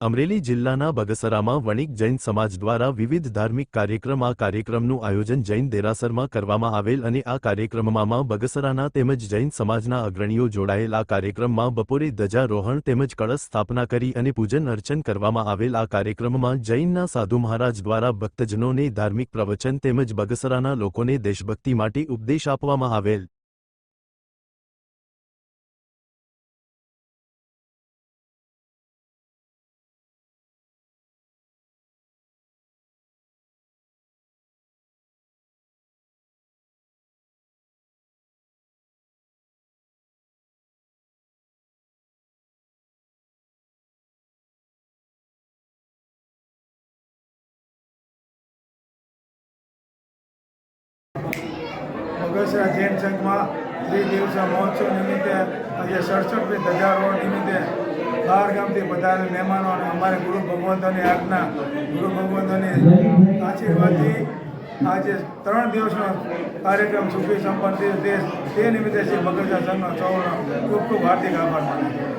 અમરેલી જિલ્લાના બગસરામાં વણિક જૈન સમાજ દ્વારા વિવિધ ધાર્મિક કાર્યક્રમ આ કાર્યક્રમનું આયોજન જૈન દેરાસરમાં કરવામાં આવેલ અને આ કાર્યક્રમમાં બગસરાના તેમજ જૈન સમાજના અગ્રણીઓ જોડાયેલ આ કાર્યક્રમમાં બપોરે ધ્વજારોહણ તેમજ કળશ સ્થાપના કરી અને પૂજન અર્ચન કરવામાં આવેલ આ કાર્યક્રમમાં જૈનના સાધુ મહારાજ દ્વારા ભક્તજનોને ધાર્મિક પ્રવચન તેમજ બગસરાના લોકોને દેશભક્તિ માટે ઉપદેશ આપવામાં આવેલ। બગસરા જૈન સંઘમાં ત્રિદિવસીય મહોત્સવ નિમિત્તે આજે 67મી ધ્વજારોહણ નિમિત્તે બહાર ગામથી પધારેલ મહેમાનો અને અમારે ગુરુ ભગવંતોની આજ્ઞા ગુરુ ભગવંતોની આશીર્વાદથી આજે 3 દિવસનો કાર્યક્રમ સુખી સંપન્ન થયો તે નિમિત્તે શ્રી બગસરા સંઘનો સૌનો ખૂબ ખૂબ હાર્દિક આભાર માનું છું।